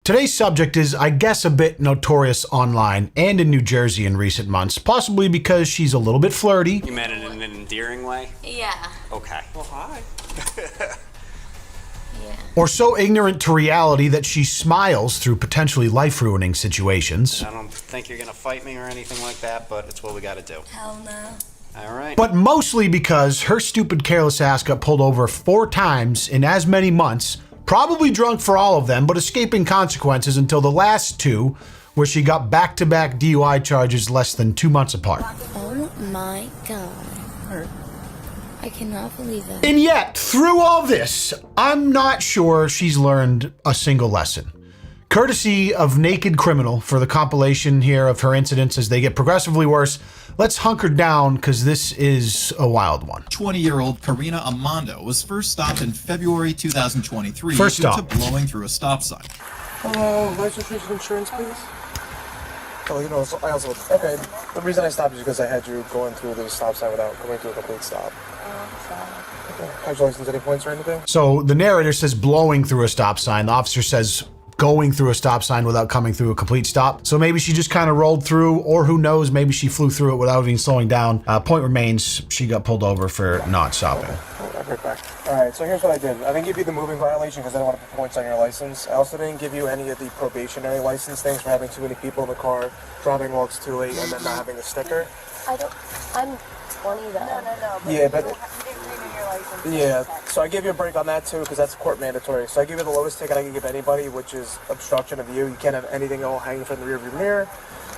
Today's subject is, I guess, a bit notorious online and in New Jersey in recent months, possibly because she's a little bit flirty. You meant it in an endearing way? Yeah. Okay. Well, hi. Yeah. Or so ignorant to reality that she smiles through potentially life-ruining situations. I don't think you're gonna fight me or anything like that, but it's what we gotta do. Hell no. All right. But mostly because her stupid careless ass got pulled over 4 times in as many months, probably drunk for all of them, but escaping consequences until the last 2, where she got back-to-back DUI charges less than 2 months apart. Oh my god. I cannot believe that. And yet, through all this, I'm not sure she's learned a single lesson. Courtesy of Naked Criminal for the compilation here of her incidents as they get progressively worse, let's hunker down because this is a wild one. 20-year-old Karina Amando was first stopped in February 2023 First due to stop. blowing through a stop sign. License, insurance, please. Oh, you know, I also, okay, the reason I stopped is because I had you going through the stop sign without coming to a complete stop. Okay. Have your license, any points or anything? So the narrator says blowing through a stop sign. The officer says going through a stop sign without coming through a complete stop. So maybe she just kind of rolled through, or who knows, maybe she flew through it without even slowing down. Point remains, she got pulled over for not stopping. I'll be right back. Alright, so here's what I did. I didn't give you the moving violation because I don't want to put points on your license. I also didn't give you any of the probationary license things for having too many people in the car, driving while it's too late, and then not having the sticker. I'm 20 though. No. Yeah, but... You didn't renew your license. Yeah, so I give you a break on that too because that's court mandatory. So I give you the lowest ticket I can give anybody, which is obstruction of view. You can't have anything all hanging from the rear of your mirror.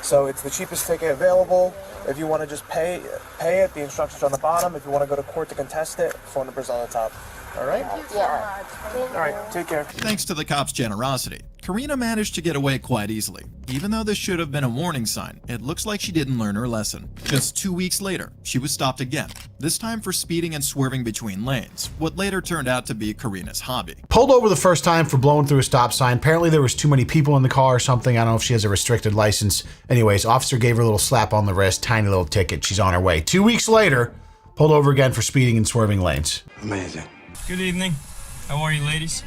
So it's the cheapest ticket available. If you want to just pay it, the instructions are on the bottom. If you want to go to court to contest it, phone number's on the top. All right? Yeah. All right, take care. Thanks to the cops' generosity, Karina managed to get away quite easily. Even though this should have been a warning sign, it looks like she didn't learn her lesson. Just 2 weeks later, she was stopped again, this time for speeding and swerving between lanes, what later turned out to be Karina's hobby. Pulled over the first time for blowing through a stop sign. Apparently there was too many people in the car or something. I don't know if she has a restricted license. Anyways, officer gave her a little slap on the wrist, tiny little ticket. She's on her way. 2 weeks later, pulled over again for speeding and swerving lanes. Amazing. Good evening. How are you, ladies?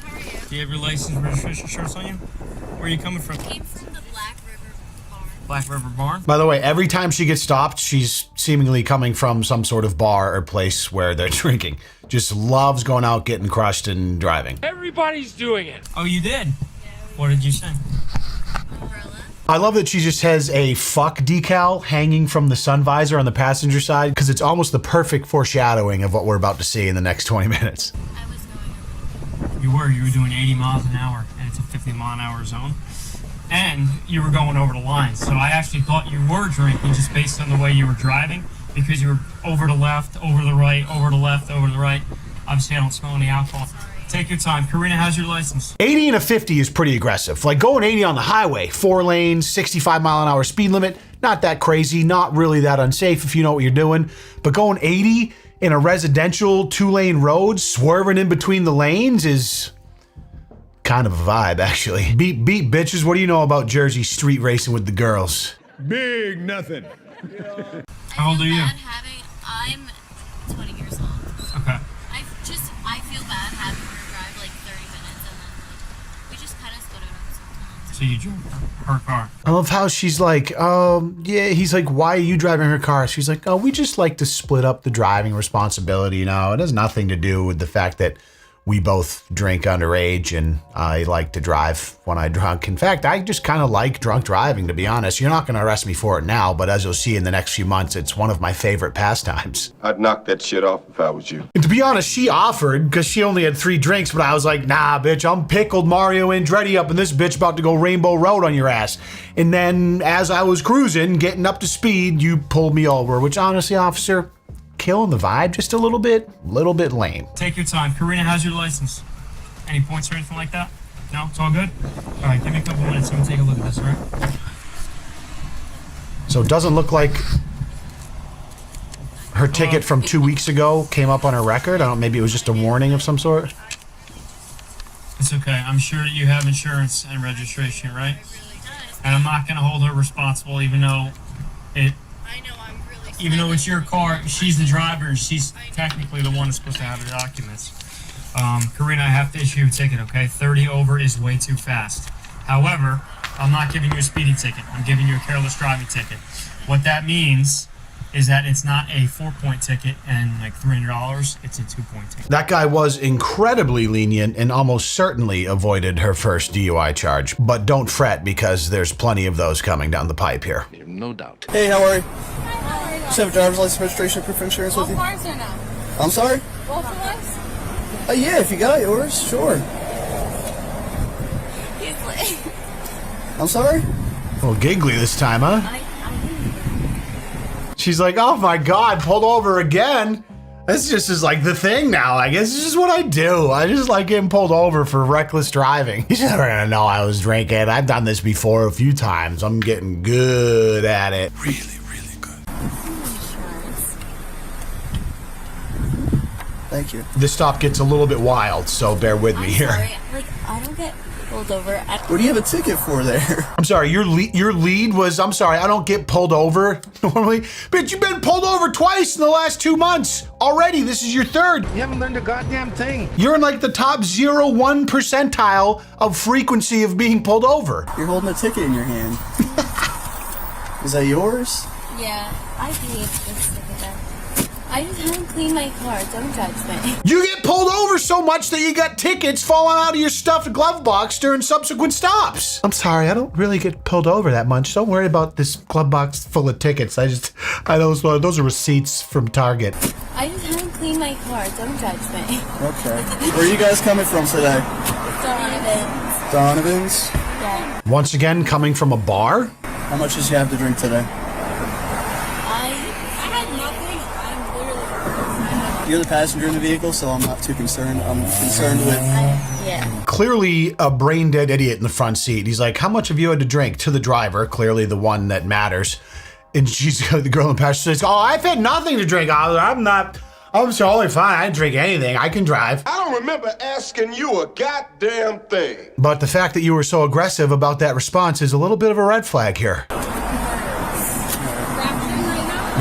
Do you have your license and registration shirts on you? Where are you coming from? Came from the Black River Barn. Black River Barn? By the way, every time she gets stopped, she's seemingly coming from some sort of bar or place where they're drinking. Just loves going out, getting crushed, and driving. Everybody's doing it. Oh, you did? What did you say? Umbrella. I love that she just has a fuck decal hanging from the sun visor on the passenger side because it's almost the perfect foreshadowing of what we're about to see in the next 20 minutes. I was going over. You were doing 80 miles an hour, and it's a 50-mile-an-hour zone. And you were going over the line. So I actually thought you were drinking just based on the way you were driving because you were over the left, over the right, over the left, over the right. Obviously, I don't smell any alcohol. Take your time. Karina, how's your license? 80 and a 50 is pretty aggressive. Like going 80 on the highway, 4 lanes, 65-mile-an-hour speed limit, not that crazy, not really that unsafe if you know what you're doing. But going 80 in a residential 2-lane road, swerving in between the lanes is kind of a vibe, actually. Beep, beep, bitches. What do you know about Jersey street racing with the girls? Big nothing. How old are you? I'm 20 years old. Okay. I feel bad having her drive like 30 minutes and then we just kind of split it up sometimes. So you drove her car. I love how she's like, yeah, he's like, why are you driving her car? She's like, oh, we just like to split up the driving responsibility. You know, it has nothing to do with the fact that we both drink underage and I like to drive when I'm drunk. In fact, I just kind of like drunk driving, to be honest. You're not going to arrest me for it now, but as you'll see in the next few months, it's one of my favorite pastimes. I'd knock that shit off if I was you. And to be honest, she offered because she only had 3 drinks, but I was like, nah, bitch, I'm pickled Mario Andretti up and this bitch about to go Rainbow Road on your ass. And then as I was cruising, getting up to speed, you pulled me over, which honestly, officer, killing the vibe just a little bit lame. Take your time. Karina, how's your license? Any points or anything like that? No? It's all good? All right, give me a couple minutes. I'm gonna take a look at this, all right? So it doesn't look like her ticket from 2 weeks ago came up on her record. I don't know, maybe it was just a warning of some sort. It's okay. I'm sure you have insurance and registration, right? It really does. And I'm not gonna hold her responsible even though it's your car. She's the driver and she's technically the one that's supposed to have the documents. Karina, I have to issue you a ticket, okay? 30 over is way too fast. However, I'm not giving you a speeding ticket. I'm giving you a careless driving ticket. What that means is that it's not a 4-point ticket and like $300. It's a 2-point ticket. That guy was incredibly lenient and almost certainly avoided her first DUI charge. But don't fret, because there's plenty of those coming down the pipe here. No doubt. Hey, how are you? Just have a driver's license, registration, proof of insurance with you. Cars or no? I'm sorry? Both of us? Yeah, if you got yours, sure. He's like, I'm sorry? A little giggly this time, huh? She's like, oh my God, pulled over again. This just is like the thing now. I guess it's just what I do. I just like getting pulled over for reckless driving. He's never gonna know I was drinking. I've done this before a few times. I'm getting good at it. Really, really good. Thank you. This stop gets a little bit wild, so bear with me I'm here. sorry. Like, I don't get pulled over. What do you have a ticket for there? I'm sorry, your lead was, I'm sorry, I don't get pulled over normally. Bitch, you've been pulled over twice in the last 2 months. Already, this is your third. You haven't learned a goddamn thing. You're in like the top 0.1 percentile of frequency of being pulled over. You're holding a ticket in your hand. Is that yours? Yeah, I hate this ticket. I just haven't cleaned my car. Don't judge me. You get pulled over so much that you got tickets falling out of your stuffed glove box during subsequent stops. I'm sorry, I don't really get pulled over that much. Don't worry about this glove box full of tickets. Those are receipts from Target. I just haven't cleaned my car. Don't judge me. Okay. Where are you guys coming from today? Donovan's. Donovan's? Yeah. Once again, coming from a bar? How much did you have to drink today? I had nothing. I'm literally. You're the passenger in the vehicle, so I'm not too concerned. I'm concerned with... Yeah. Clearly a brain dead idiot in the front seat. He's like, how much have you had to drink? To the driver, clearly the one that matters. And the girl in the passenger says, oh, I've had nothing to drink. I'm totally fine. I didn't drink anything. I can drive. I don't remember asking you a goddamn thing. But the fact that you were so aggressive about that response is a little bit of a red flag here. You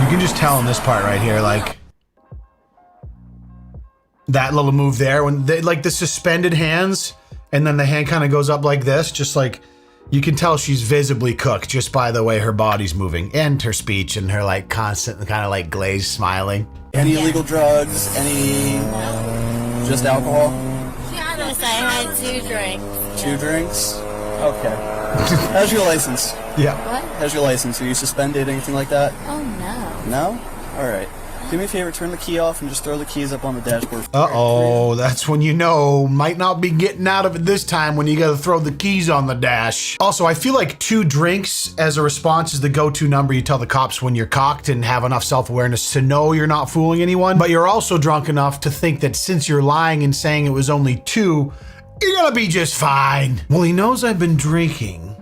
can just tell in this part right here, like, that little move there, when they, like, the suspended hands, and then the hand kind of goes up like this, just like, you can tell she's visibly cooked just by the way her body's moving, and her speech, and her, like, constant kind of, like, glazed smiling. Any illegal drugs? Any... Just alcohol? Yes, I had 2 drinks. 2 drinks? Okay. How's your license? Yeah. What? How's your license? Are you suspended, anything like that? Oh, no. No? Alright. Do me a favor, turn the key off and just throw the keys up on the dashboard. Uh-oh, that's when you know, might not be getting out of it this time when you gotta throw the keys on the dash. Also, I feel like 2 drinks as a response is the go-to number you tell the cops when you're cocked and have enough self-awareness to know you're not fooling anyone, but you're also drunk enough to think that since you're lying and saying it was only 2, you're gonna be just fine. Well, he knows I've been drinking,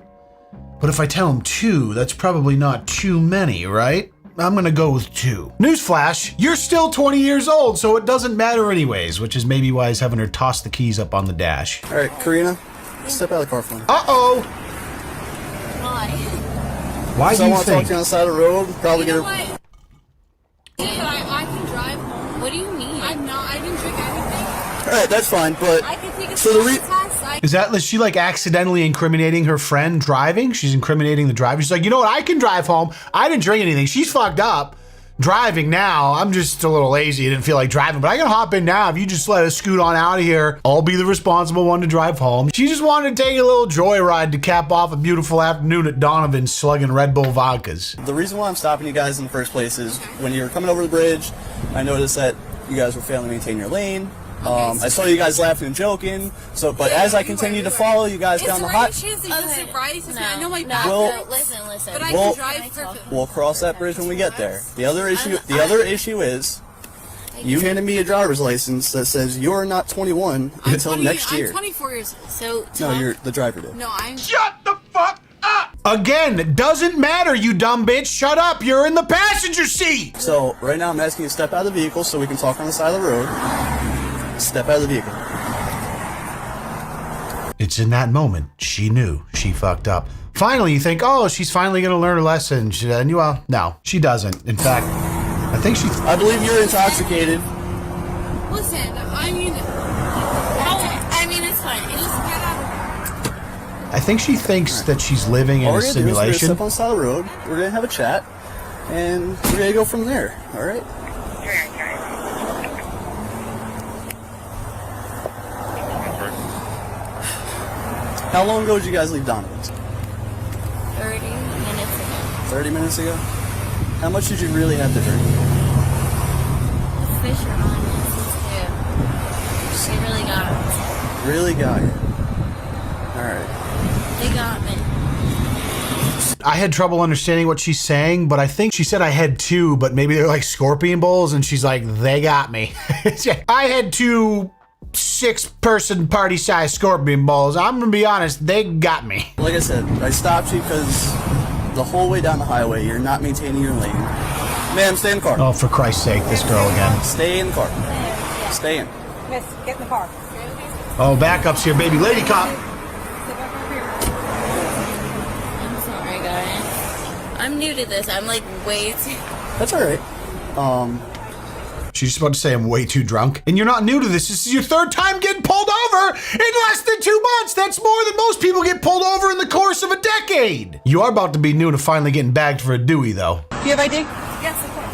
but if I tell him 2, that's probably not too many, right? I'm gonna go with 2. Newsflash, you're still 20 years old, so it doesn't matter anyways, which is maybe why he's having her toss the keys up on the dash. Alright, Karina, step out of the car for me. Uh-oh! Why? Why So do I you want to talk think? to you on the side of the road, probably You get know her... what? I can drive home. What do you mean? I didn't drink anything. Alright, that's fine, but... I can take a So the re- test. Is she like accidentally incriminating her friend driving? She's incriminating the driver. She's like, you know what? I can drive home. I didn't drink anything. She's fucked up. Driving now. I'm just a little lazy. I didn't feel like driving, but I can hop in now. If you just let us scoot on out of here, I'll be the responsible one to drive home. She just wanted to take a little joyride to cap off a beautiful afternoon at Donovan's slugging Red Bull vodkas. The reason why I'm stopping you guys in the first place is when you were coming over the bridge, I noticed that you guys were failing to maintain your lane. I saw you guys laughing and joking. But as I continue to follow you guys down the hot, I know my Well- listen. but I Well- can drive perfectly. we'll cross that bridge when we get there. The other issue is you handed me a driver's license that says you're not 21 until next year. I'm 24 years old. So, No, the driver did. No, I'm... Shut the fuck up! Again, doesn't matter, you dumb bitch. Shut up. You're in the passenger seat. So right now I'm asking you to step out of the vehicle so we can talk on the side of the road. Step out of the vehicle. It's in that moment she knew she fucked up. Finally, you think, oh, she's finally going to learn her lesson. Well, no, she doesn't. In fact, I think she... I believe you're intoxicated. Listen, I mean... it's fine. Just get out of I think she thinks that she's living in All a we're gonna do is we're gonna simulation. step on the side of the road. We're gonna have a chat, and we're gonna go from there. All right? How long ago did you guys leave Donovan's? 30 minutes ago. 30 minutes ago? How much did you really have to drink? The fish are honest too. They really got us. Really got you. Alright. They got me. I had trouble understanding what she's saying, but I think she said I had 2, but maybe they're like scorpion bowls, and she's like, they got me. I had 2 6-person party-sized scorpion bowls. I'm gonna be honest, they got me. Like I said, I stopped you because the whole way down the highway, you're not maintaining your lane. Ma'am, stay in the car. Oh, for Christ's sake, this girl again. Stay in the car. Stay in. Miss, get in the car. Oh, backups here, baby. Lady cop. I'm sorry, guys. I'm new to this. I'm like way too. That's alright. She's just about to say I'm way too drunk. And you're not new to this. This is your 3rd time getting pulled over in less than 2 months. That's more than most people get pulled over in the course of a decade. You are about to be new to finally getting bagged for a Dewey, though. Do you have ID? Yes, of course.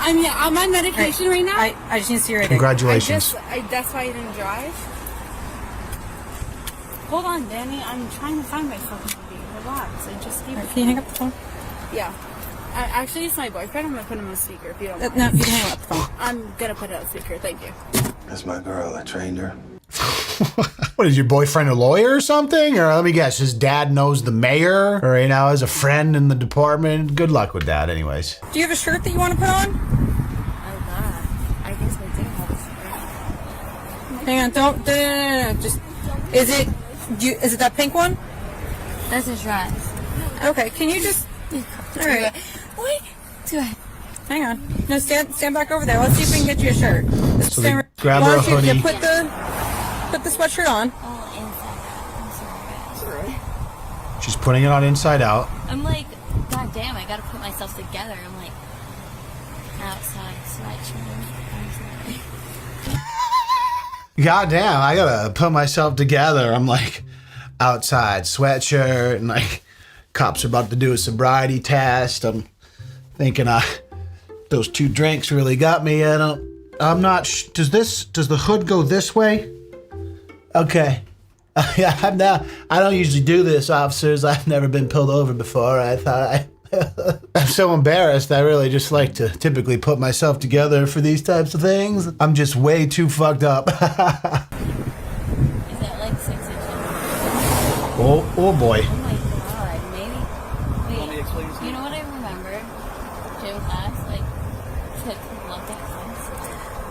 I'm on medication right now. I just need to see your ID. Congratulations. That's why you didn't drive. Hold on, Danny. I'm trying to find my fucking ID. Relax. I just need. Can you hang up the phone? Yeah. Actually, it's my boyfriend. I'm gonna put him on speaker if you don't mind. No, you can hang up the phone. I'm gonna put it on speaker. Thank you. That's my girl. I trained her. What is your boyfriend, a lawyer or something? Or let me guess, his dad knows the mayor? Or, you know, has a friend in the department? Good luck with that, anyways. Do you have a shirt that you want to put on? Oh God. I guess I do have a skirt. Hang on, don't. No. Just. Is it that pink one? That's a dress. Okay, can you just. All right. Wait. Do I? Hang on. No, stand back over there. Let's see if we can get you a shirt. So they grab her a hoodie. Yeah, put the sweatshirt on. Oh, inside out. I'm sorry, guys. She's putting it on inside out. I'm like, God damn, I gotta put myself together. I'm like, outside sweatshirt. I'm sorry. God damn, I gotta put myself together. I'm like, outside sweatshirt, and like, cops are about to do a sobriety test. I'm thinking, those 2 drinks really got me. I'm not. Does the hood go this way? Okay. Yeah, I don't usually do this, officers. I've never been pulled over before. I thought I'm so embarrassed. I really just like to typically put myself together for these types of things. I'm just way too fucked up. Is that like 6 inches? Oh boy. Oh my God, maybe. Wait, you know what I remember? Gym class, like, to look at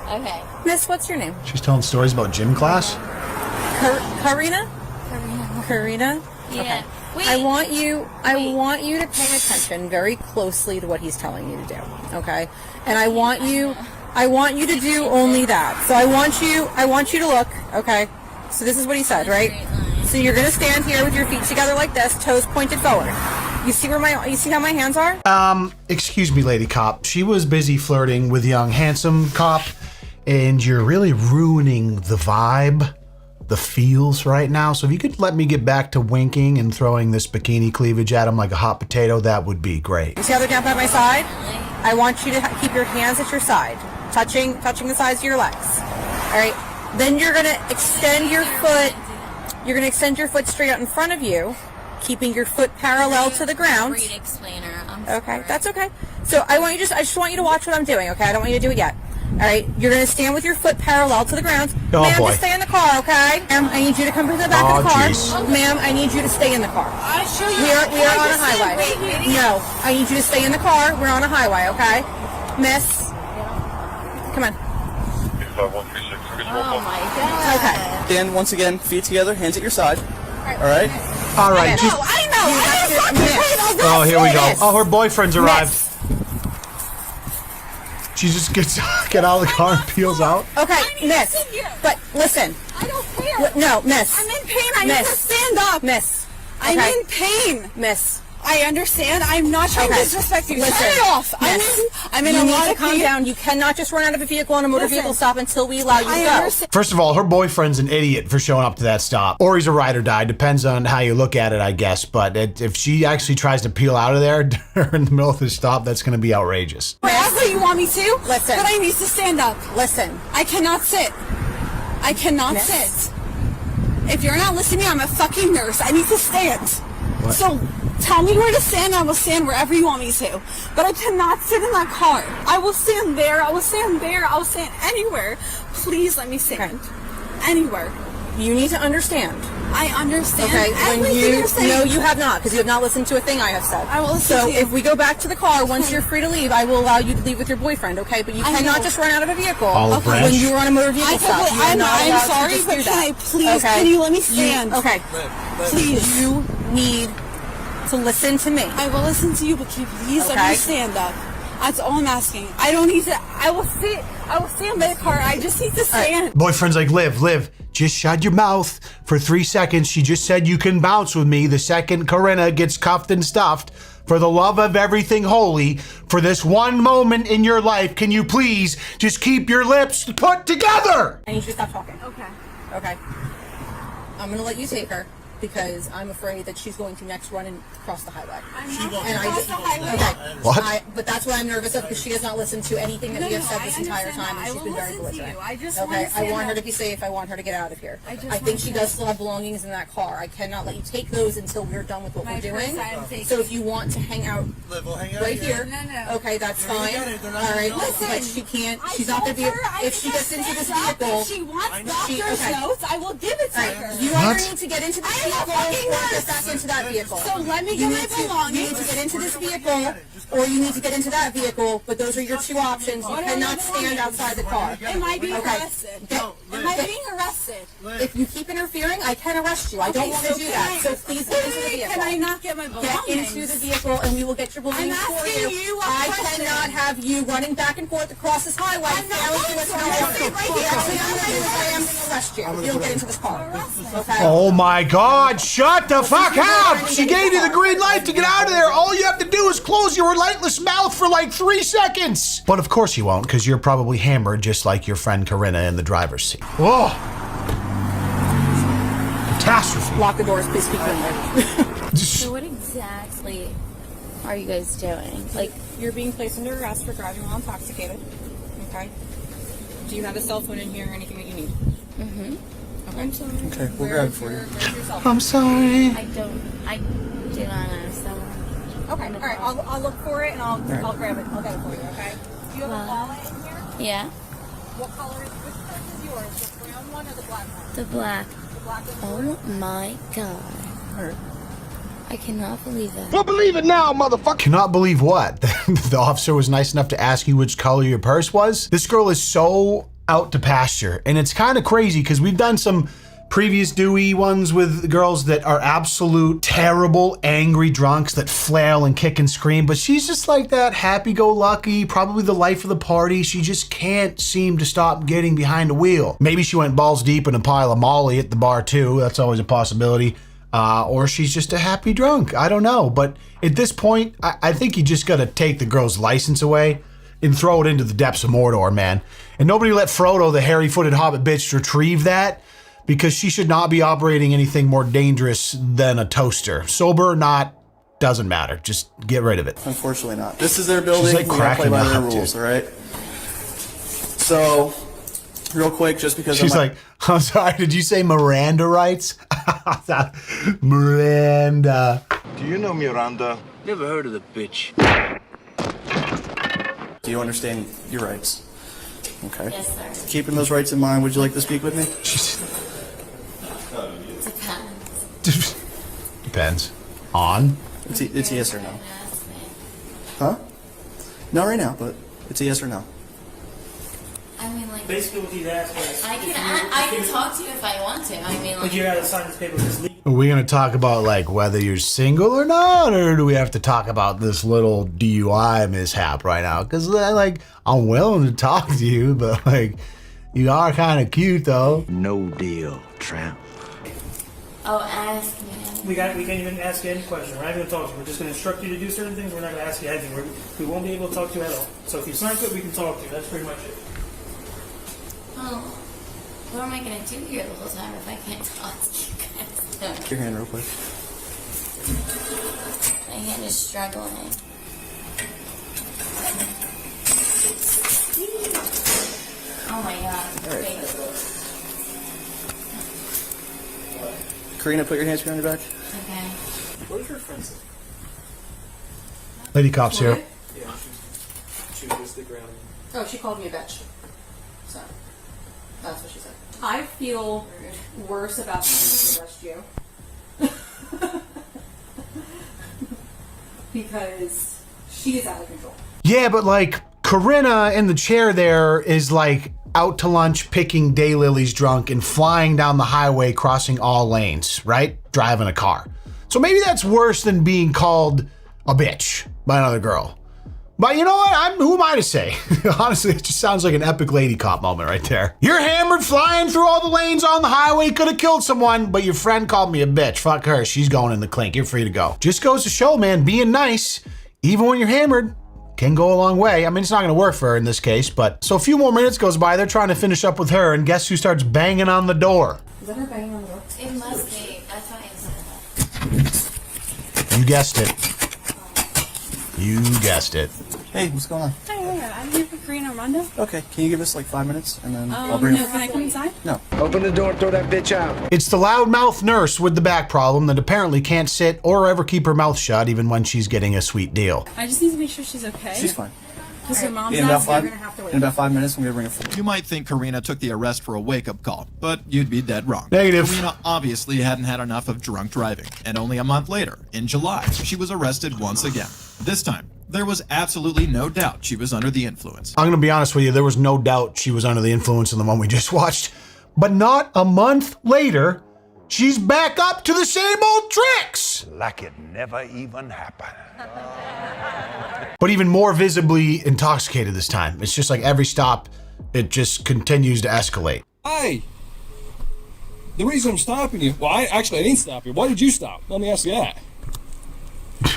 this. Okay. Miss, what's your name? She's telling stories about gym class. Karina? Karina? Yeah. Okay. Wait. I want you to pay attention very closely to what he's telling you to do. Okay? And I want you to do only that. So I want you to look, okay? So this is what he said, right? So you're gonna stand here with your feet together like this, toes pointed forward. You see how my hands are? Excuse me, lady cop. She was busy flirting with young handsome cop, and you're really ruining the vibe, the feels right now. So if you could let me get back to winking and throwing this bikini cleavage at him like a hot potato, that would be great. You see how they're down by my side? I want you to keep your hands at your side, touching the sides of your legs. All right. Then you're gonna extend your foot. You're gonna extend your foot straight out in front of you, keeping your foot parallel to the ground. Great explainer. Okay, that's okay. So I just want you to watch what I'm doing. Okay, I don't want you to do it yet. All right, you're gonna stand with your foot parallel to the ground. Oh, Ma'am, boy. just stay in the car, okay? Ma'am, I need you to come to the back of the car. Geez. Ma'am, I need you to stay in the car. I show you. We are on a highway. No, I need you to stay in the car. We're on a highway, okay? Miss, come on. Oh my God. Okay. Stand once again, feet together, hands at your side. All right? All right. Just, I know. oh, here we go. Oh, her boyfriend's arrived. She just gets out of the car and peels out. Okay, miss. But listen. I don't care. No, miss. I'm in pain. I Miss. need to stand up. Miss. I'm Okay. in pain. Miss. I understand. I'm not trying to disrespect you. Listen, Turn it off. yes. I'm in you a need lot to of calm pain. down. You cannot just run out of a vehicle on a motor Listen. vehicle stop until we allow you to I go. understand. First of all, her boyfriend's an idiot for showing up to that stop. Or he's a ride or die. Depends on how you look at it, I guess. But if she actually tries to peel out of there in the middle of the stop, that's going to be outrageous. Wherever you want me to. Listen. But I need to stand up. Listen. I cannot sit. I cannot sit. If you're not listening, I'm a fucking nurse. I need to stand. What? So tell me where to stand. I will stand wherever you want me to. But I cannot sit in that car. I will stand there. I will stand there. I will stand anywhere. Please let me stand. Anywhere. You need to understand. I understand. Okay, when everything you you're saying. no, you have not, because you have not listened to a thing I have said. I will listen So to you. if we go back to the car, once you're free to leave, I will allow you to leave with your boyfriend. Okay, but you I cannot know. just run out of a vehicle Olive Branch. when you are on a motor vehicle stop. You are I'm not allowed to sorry, just but do can that. I please? Can you let me stand? Okay, Please. you need to listen to me. I will listen to you, but can you please let Okay. me stand up? That's all I'm asking. I don't need to. I will stand by the car. I just need to stand. Boyfriend's like, Liv, just shut your mouth for 3 seconds. She just said you can bounce with me the second Corinna gets cuffed and stuffed. For the love of everything holy, for this one moment in your life, can you please just keep your lips put together? I need you to stop talking. Okay. Okay. I'm gonna let you take her because I'm afraid that she's going to next run and cross the highway. Cross the highway. Okay. What? But that's what I'm nervous of because she has not listened to anything that we have said I this entire understand time, that. and I she's will been very listen to belligerent. you. I just Okay. wanna I stand want her up. to be safe. I want her to get out of here. I just think wanna she stand does still have belongings in that car. I cannot let you take those until we're done with what My we're doing. purse I am taking. So if you want to hang out right here, No. okay, that's fine. All right. But she can't. I She's not told gonna be. her I If she need to gets into this stand up. vehicle, If she wants she- doctor's okay. notes, I will give it to Alright, her. you What? either need to get into this I am a vehicle fucking or nurse. get back into that vehicle. So let me You get need my to- belongings. You need to get into this vehicle or you need to get into that vehicle, but those are your two options. You What are cannot my stand belongings? outside the car. Am I being Okay. arrested? Am I being arrested? If you keep interfering, I can arrest you. I don't Okay, want so to do can that. I- So please get into the vehicle. Can I not get my belongings? Get into the vehicle and we will get your belongings I'm for asking you. you a I question. cannot have you running back and forth across this highway. I'm not failing going us to. an I'm order. gonna sit right here. Actually, I'm going to do is I am going to arrest you. You don't get into this car. Okay? Oh my God, shut the fuck up! She gave you the green light to get out of there. All you have to do is close your lightless mouth for like 3 seconds. But of course you won't, because you're probably hammered just like your friend Corinna in the driver's seat. Oh! Catastrophe. Lock the doors, please speak clearly. So what exactly are you guys doing? Like, You're being placed under arrest for driving while intoxicated. Okay? Do you have a cell phone in here or anything that you need? I'm sorry. Okay, we'll grab it for you. Where's your cell phone? I'm sorry. I do not know. So Okay, all right. I'll look for it and I'll grab it. I'll get it for you. Okay. Do you have a Wow. wallet in here? yeah, What color is? Which purse is yours? The brown one or the black one? the black. The black is Oh yours. my God. I cannot believe that. Well, believe it now, motherfucker. Cannot believe what? The officer was nice enough to ask you which color your purse was? This girl is so out to pasture. And it's kind of crazy because we've done some previous Dewey ones with girls that are absolute terrible, angry drunks that flail and kick and scream. But she's just like that happy-go-lucky, probably the life of the party. She just can't seem to stop getting behind the wheel. Maybe she went balls deep in a pile of Molly at the bar too. That's always a possibility. Or she's just a happy drunk. I don't know. But at this point, I think you just got to take the girl's license away and throw it into the depths of Mordor, man. And nobody let Frodo, the hairy-footed hobbit bitch, retrieve that because she should not be operating anything more dangerous than a toaster. Sober or not, doesn't matter. Just get rid of it. Unfortunately not. This is their building. She's like We gotta play cracking by their up, rules, dude. all right? So, real quick, just because She's like, I'm sorry, did you say Miranda rights? Miranda. Do you know Miranda? Never heard of the bitch. do you understand your rights? Okay. Yes, sir. Keeping those rights in mind, would you like to speak with me? Depends. Depends. On? It's a yes or no. Huh? Not right now, but it's a yes or no. I mean, like, Basically, what he's asking is, I can talk to you if I want to. I mean, like, you gotta sign this paper this legal. Are we going to talk about like whether you're single or not, or do we have to talk about this little DUI mishap right now? Because like I'm willing to talk to you, but like you are kind of cute though. No deal, tramp. Oh, ask me. We can't even ask you any question. We're not going to talk to you. We're just going to instruct you to do certain things. We're not going to ask you anything. We won't be able to talk to you at all. So if you sign to it, we can talk to you. That's pretty much it. Oh, what am I going to do here the whole time if I can't talk to you guys? Your hand real quick. My hand is struggling. Oh my god. All right. Wait. Karina, put your hands behind your back. Okay. What is your friend say? Lady cop's here. Yeah, she was just stick around. Oh, she called me a bitch. So, that's what she said. I feel worse about having to arrest you. Because she is out of control. Yeah, but like Corinna in the chair there is like out to lunch, picking daylilies drunk and flying down the highway, crossing all lanes, right? Driving a car. So maybe that's worse than being called a bitch by another girl. But you know what? Who am I to say? Honestly, it just sounds like an epic lady cop moment right there. You're hammered, flying through all the lanes on the highway, could have killed someone, but your friend called me a bitch. Fuck her, she's going in the clink. You're free to go. Just goes to show, man, being nice, even when you're hammered, can go a long way. I mean, it's not gonna work for her in this case, but so a few more minutes goes by, they're trying to finish up with her, and guess who starts banging on the door? Is that her banging on the door? It must be. That's why I said that. You guessed it. You guessed it. Hey, what's going on? Hi, I'm here for Karina Armando. Okay, can you give us like 5 minutes and then I'll bring No, it? can I come inside? No. Open the door and throw that bitch out. It's the loudmouth nurse with the back problem that apparently can't sit or ever keep her mouth shut even when she's getting a sweet deal. I just need to make sure she's okay. She's fine. Because her mom's In about not five, gonna have to wait. in about 5 minutes, I'm gonna bring it forward. You might think Karina took the arrest for a wake-up call, but you'd be dead wrong. Negative. Karina obviously hadn't had enough of drunk driving, and only a month later, in July, she was arrested once again. This time, there was absolutely no doubt she was under the influence. I'm gonna be honest with you, there was no doubt she was under the influence in the one we just watched. But not a month later, she's back up to the same old tricks. Like it never even happened. But even more visibly intoxicated this time. It's just like every stop, it just continues to escalate. Hey, the reason I'm stopping you, well, I didn't stop you. Why did you stop? Let me ask you that. Because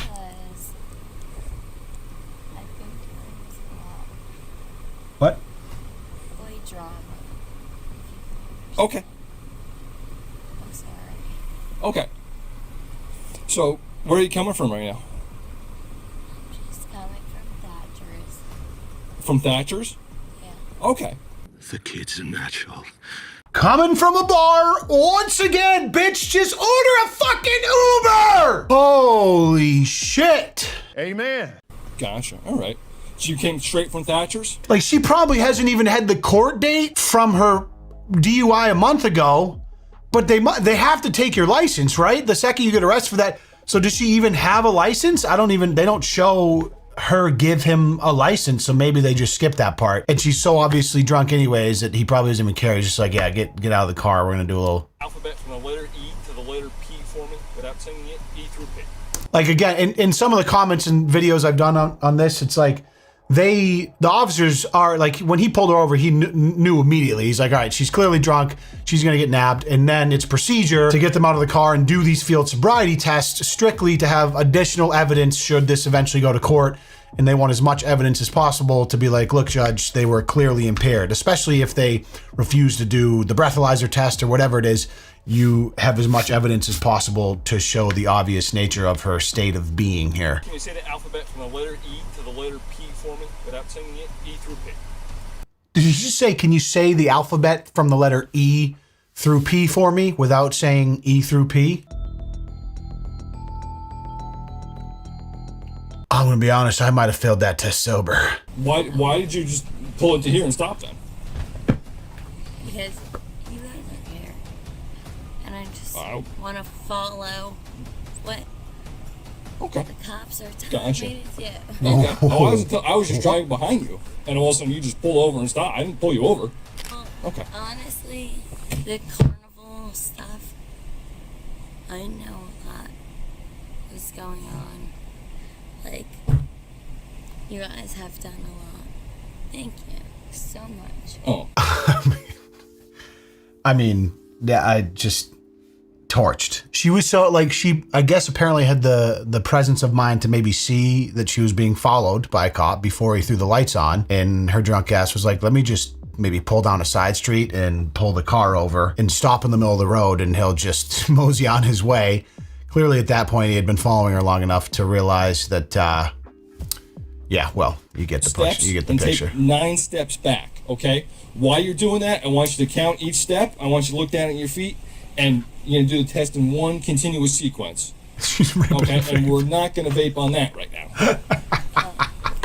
I think there was a lot What? of boy drama. Okay, I'm sorry. okay. So, where are you coming from right now? Just coming from Thatcher's. From Thatcher's? Yeah. Okay. The kid's natural. Coming from a bar, once again, bitch, just order a fucking Uber! Holy shit. Amen. Gotcha. All right. So you came straight from Thatcher's? Like, she probably hasn't even had the court date from her DUI a month ago, but they have to take your license, right? The second you get arrested for that. So does she even have a license? They don't show her give him a license, so maybe they just skipped that part. And she's so obviously drunk anyways that he probably doesn't even care. He's just like, yeah, get out of the car. We're gonna do a little. Alphabet from the letter E to the letter P for me without saying it. E through P. Like, again, in some of the comments and videos I've done on this, it's like the officers are like, when he pulled her over, he knew immediately. He's like, all right, she's clearly drunk. She's going to get nabbed. And then it's procedure to get them out of the car and do these field sobriety tests strictly to have additional evidence should this eventually go to court. And they want as much evidence as possible to be like, look, judge, they were clearly impaired, especially if they refuse to do the breathalyzer test or whatever it is. You have as much evidence as possible to show the obvious nature of her state of being here. Can you say the alphabet from the letter E to the letter P for me without saying it? E through P. Did you just say, can you say the alphabet from the letter E through P for me without saying E through P? I'm gonna be honest, I might have failed that test sober. Why did you just pull it to here and stop then? Because you guys are here. And I just want to follow what the cops are telling Gotcha. me to do. Okay. I was just driving behind you, and all of a sudden you just pull over and stop. I didn't pull you over. Okay. Honestly, the carnival stuff, I know a lot is going on. Like, you guys have done a lot. Thank you so much. Oh. I mean, yeah, I just torched. She was so like she I guess apparently had the presence of mind to maybe see that she was being followed by a cop before he threw the lights on, and her drunk ass was like, let me just maybe pull down a side street and pull the car over and stop in the middle of the road, and he'll just mosey on his way. Clearly at that point he had been following her long enough to realize that yeah, well, you get the steps picture. You get the and picture. take 9 steps back, okay? While you're doing that, I want you to count each step. I want you to look down at your feet, and you're going to do the test in one continuous sequence. Okay, and we're not going to vape on that right now.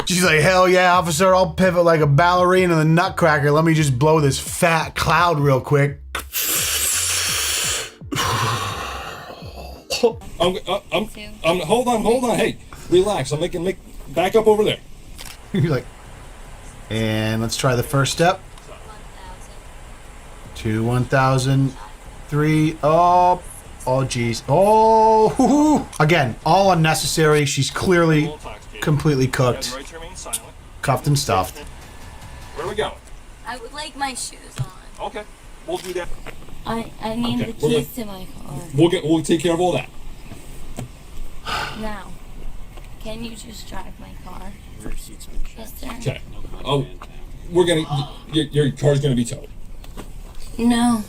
She's like, hell yeah, officer, I'll pivot like a ballerina in the Nutcracker. Let me just blow this fat cloud real quick. Hold on. Hey, relax. I'm making back up over there. You're like, and let's try the first step. 2, 1,000, 3, oh, geez. Oh, hoo-hoo. Again, all unnecessary. She's clearly completely cooked, cuffed and stuffed. Where are we going? I would like my shoes on. Okay, we'll do that. I need the keys to my car. We'll take care of all that. Now, can you just drive my car? Yes, sir. Okay. Oh, your car's gonna be towed. No.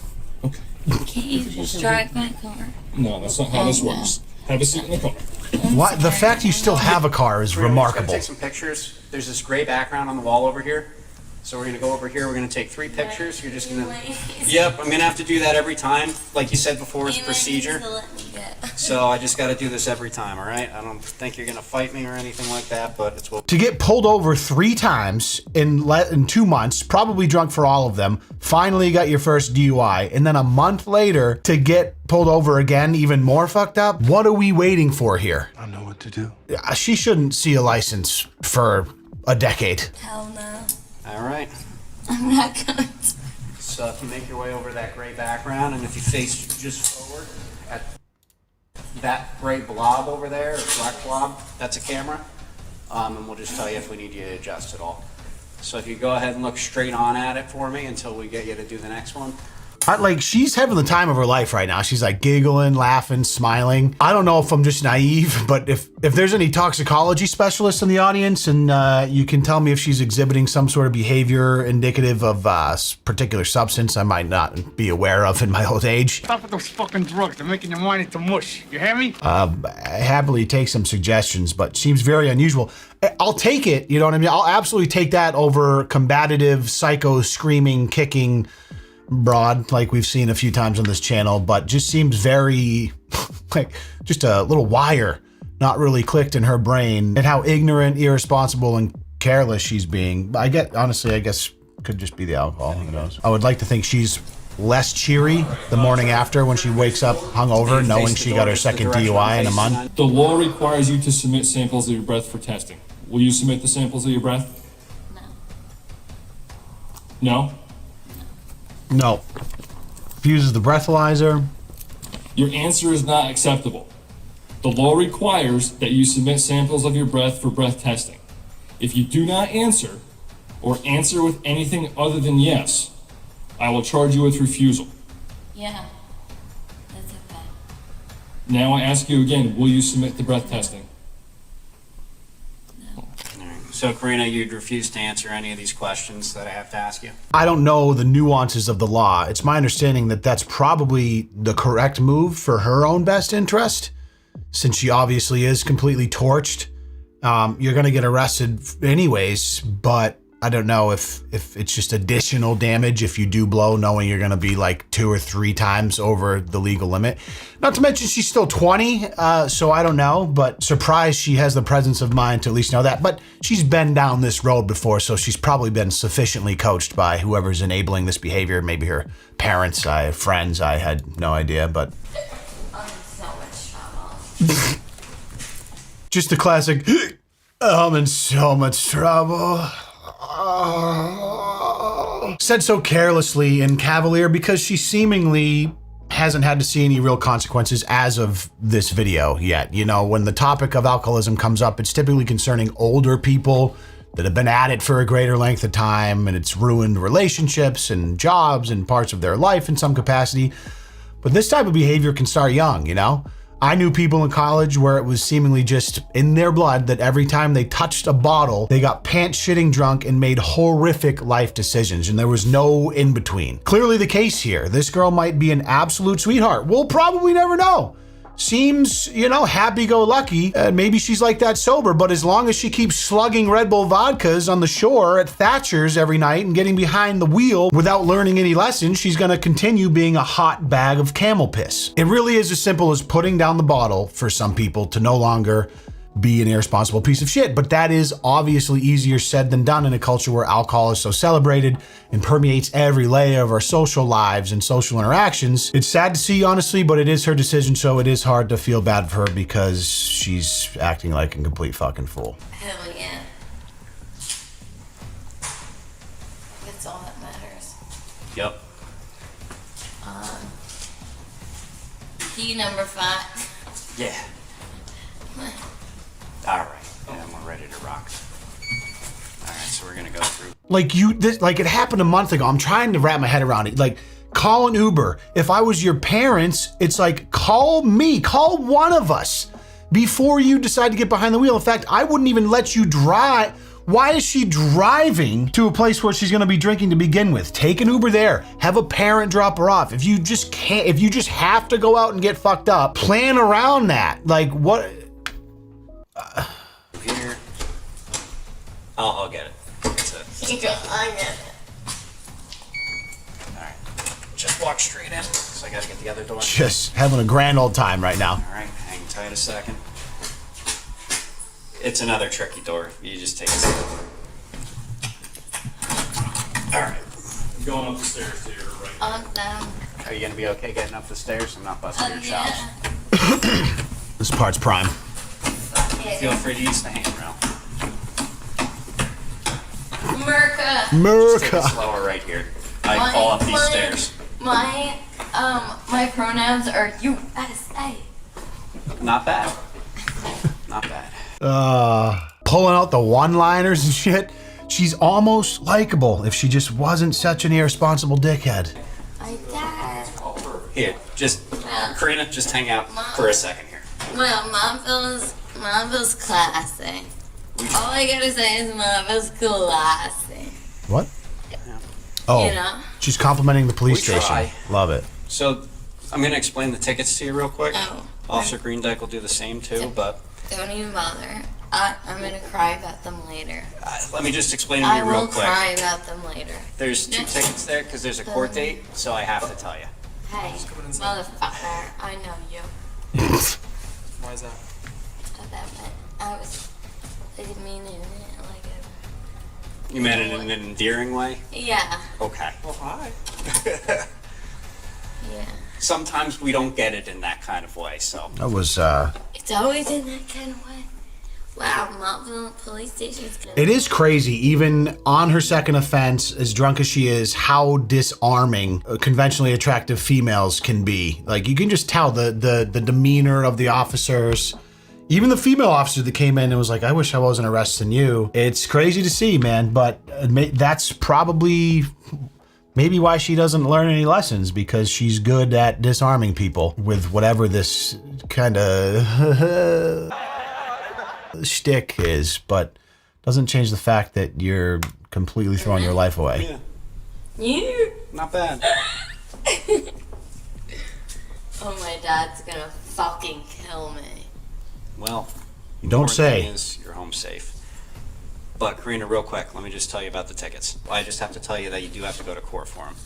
Okay. Can't you just drive my car? No, that's not how this works. Have a seat in the car. Why, the fact you still have a car is remarkable. Take some pictures. There's this gray background on the wall over here. So we're gonna go over here. We're gonna take 3 pictures. You're just gonna. Yep, I'm gonna have to do that every time. Like you said before, it's procedure. So I just got to do this every time. All right. I don't think you're gonna fight me or anything like that, but it's what. To get pulled over 3 times in 2 months, probably drunk for all of them, finally got your first DUI, and then a month later to get pulled over again, even more fucked up. What are we waiting for here? I don't know what to do. She shouldn't see a license for a decade. Hell no. All right. I'm not going to. So if you make your way over that gray background, and if you face just forward at that gray blob over there, or black blob, that's a camera. And we'll just tell you if we need you to adjust it all. So if you go ahead and look straight on at it for me until we get you to do the next one. Like, she's having the time of her life right now. She's like giggling, laughing, smiling. I don't know if I'm just naive, but if there's any toxicology specialists in the audience, and you can tell me if she's exhibiting some sort of behavior indicative of a particular substance I might not be aware of in my old age. Stop with those fucking drugs. They're making your mind into mush. You hear me? I happily take some suggestions, but seems very unusual. I'll take it, you know what I mean? I'll absolutely take that over combative, psycho, screaming, kicking broad like we've seen a few times on this channel, but just seems very like just a little wire not really clicked in her brain, and how ignorant, irresponsible, and careless she's being. I guess could just be the alcohol, who knows. I would like to think she's less cheery the morning after when she wakes up hungover knowing she got her second DUI in a month. The law requires you to submit samples of your breath for testing. Will you submit the samples of your breath? No? No. Uses the breathalyzer. Your answer is not acceptable. The law requires that you submit samples of your breath for breath testing. If you do not answer, or answer with anything other than yes, I will charge you with refusal. Yeah. That's okay. Now I ask you again, will you submit the breath testing? So Karina, you'd refuse to answer any of these questions that I have to ask you? I don't know the nuances of the law. It's my understanding that that's probably the correct move for her own best interest, since she obviously is completely torched. You're going to get arrested anyways, but I don't know if it's just additional damage if you do blow, knowing you're going to be like 2 or 3 times over the legal limit. Not to mention she's still 20, so I don't know, but surprised she has the presence of mind to at least know that. But she's been down this road before, so she's probably been sufficiently coached by whoever's enabling this behavior, maybe her parents, friends, I had no idea, but... I'm in so much trouble. Just the classic, I'm in so much trouble. Said so carelessly and cavalier because she seemingly hasn't had to see any real consequences as of this video yet. You know, when the topic of alcoholism comes up, it's typically concerning older people that have been at it for a greater length of time, and it's ruined relationships and jobs and parts of their life in some capacity. But this type of behavior can start young, you know? I knew people in college where it was seemingly just in their blood that every time they touched a bottle, they got pants shitting drunk and made horrific life decisions, and there was no in between. Clearly the case here. This girl might be an absolute sweetheart. We'll probably never know. Seems, you know, happy-go-lucky. Maybe she's like that sober, but as long as she keeps slugging Red Bull vodkas on the shore at Thatcher's every night and getting behind the wheel without learning any lessons, she's gonna continue being a hot bag of camel piss. It really is as simple as putting down the bottle for some people to no longer be an irresponsible piece of shit, but that is obviously easier said than done in a culture where alcohol is so celebrated and permeates every layer of our social lives and social interactions. It's sad to see, honestly, but it is her decision, so it is hard to feel bad for her because she's acting like a complete fucking fool. Hell yeah. That's all that matters. Yep. Key number 5. Yeah. All right, and we're ready to rock. All right, so we're gonna go through. Like it happened a month ago. I'm trying to wrap my head around it. Like, call an Uber. If I was your parents, it's like, call me, call one of us before you decide to get behind the wheel. In fact, I wouldn't even let you drive. Why is she driving to a place where she's gonna be drinking to begin with? Take an Uber there, have a parent drop her off. If you just can't, if you just have to go out and get fucked up, plan around that. Like, what? Here. I'll get it. That's it. I get it. All right. Just walk straight in. So I gotta get the other door. Just having a grand old time right now. All right, hang tight a second. It's another tricky door. You just take a second. All right. I'm going up the stairs to your right. Awesome. Are you gonna be okay getting up the stairs? I'm not busting your chops. Yeah. This part's prime. Feel free to use the handrail. Merca. Just take it slower right here. I fall up these stairs. My pronouns are USA. Not bad. Not bad. Pulling out the one-liners and shit. She's almost likable if she just wasn't such an irresponsible dickhead. My dad. Here, Karina, just hang out for a second here. Well, Mom feels classy. All I gotta say is Mom feels classy. What? Oh, You know? she's complimenting the police We station. try. Love it. So, I'm gonna explain the tickets to you real quick. Oh. Officer Greendyke will do the same too, but Don't even bother. I'm gonna cry about them later. let me just explain them to I you real will quick. cry about them later. There's 2 tickets there because there's a court date, so I have to tell you. Hey, motherfucker, I know you. Why is that? I didn't mean it like a... You meant it in an endearing way? Yeah. Okay. Oh, hi. Yeah. Sometimes we don't get it in that kind of way, so. That was, It's always in that kind of way. Wow, Montville police station's good. it is crazy, even on her second offense, as drunk as she is, how disarming conventionally attractive females can be. Like, you can just tell the demeanor of the officers. Even the female officer that came in and was like, I wish I wasn't arresting you. It's crazy to see, man, but that's probably maybe why she doesn't learn any lessons, because she's good at disarming people with whatever this kind of shtick is, but doesn't change the fact that you're completely throwing your life away. You? Not bad. Oh, my dad's gonna fucking kill me. Well, You don't important say. thing is you're home safe. But Karina, real quick, let me just tell you about the tickets. I just have to tell you that you do have to go to court for them.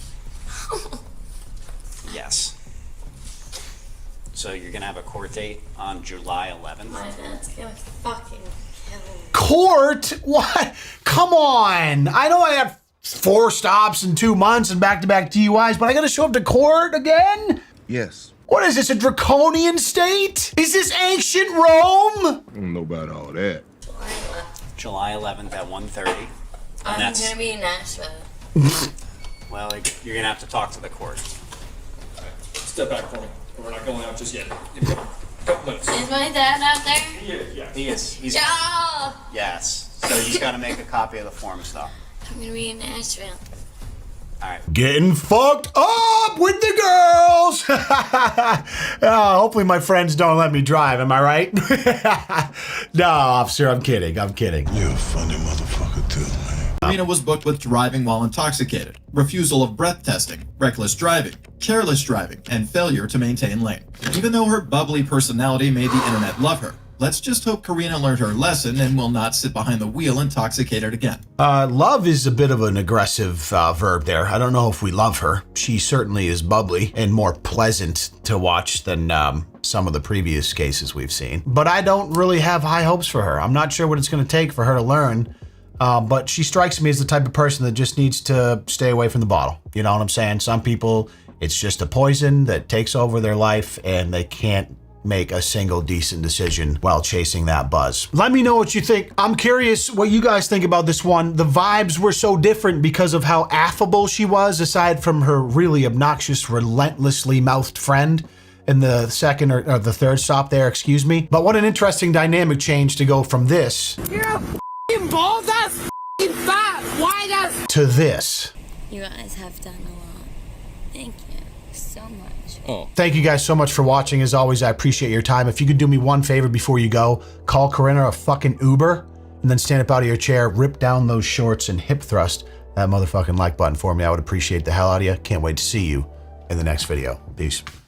Yes. So you're gonna have a court date on July 11th. My dad's gonna fucking kill me. Court? What? Come on. I know I have 4 stops in 2 months and back-to-back DUIs, but I gotta show up to court again? Yes. What is this, a draconian state? Is this ancient Rome? I don't know about all that. July 11th at 1:30. I'm that's, gonna be in Nashville. well, you're gonna have to talk to the court. Step back for me. We're not going out just yet. Give me a couple minutes. Is my dad out there? Yeah. He is. He's. Yeah! Yes. So he's gotta make a copy of the forms though. I'm gonna be in Nashville. Getting fucked up with the girls. Hopefully my friends don't let me drive. Am I right? No, officer, I'm kidding. I'm kidding. You're a funny motherfucker too, man. Karina was booked with driving while intoxicated, refusal of breath testing, reckless driving, careless driving, and failure to maintain lane. Even though her bubbly personality made the internet love her, let's just hope Karina learned her lesson and will not sit behind the wheel intoxicated again. Love is a bit of an aggressive verb there. I don't know if we love her. She certainly is bubbly and more pleasant to watch than some of the previous cases we've seen. But I don't really have high hopes for her. I'm not sure what it's going to take for her to learn. But she strikes me as the type of person that just needs to stay away from the bottle. You know what I'm saying? Some people, it's just a poison that takes over their life and they can't make a single decent decision while chasing that buzz. Let me know what you think. I'm curious what you guys think about this one. The vibes were so different because of how affable she was, aside from her really obnoxious, relentlessly mouthed friend in the second or the third stop there, excuse me. But what an interesting dynamic change to go from this You're a f***ing bald ass, f***ing fat, white ass. to this. You guys have done a lot. Thank you so much. Thank you guys so much for watching. As always, I appreciate your time. If you could do me one favor before you go, call Karina a fucking Uber and then stand up out of your chair, rip down those shorts and hip thrust that motherfucking like button for me. I would appreciate the hell out of you. Can't wait to see you in the next video. Peace.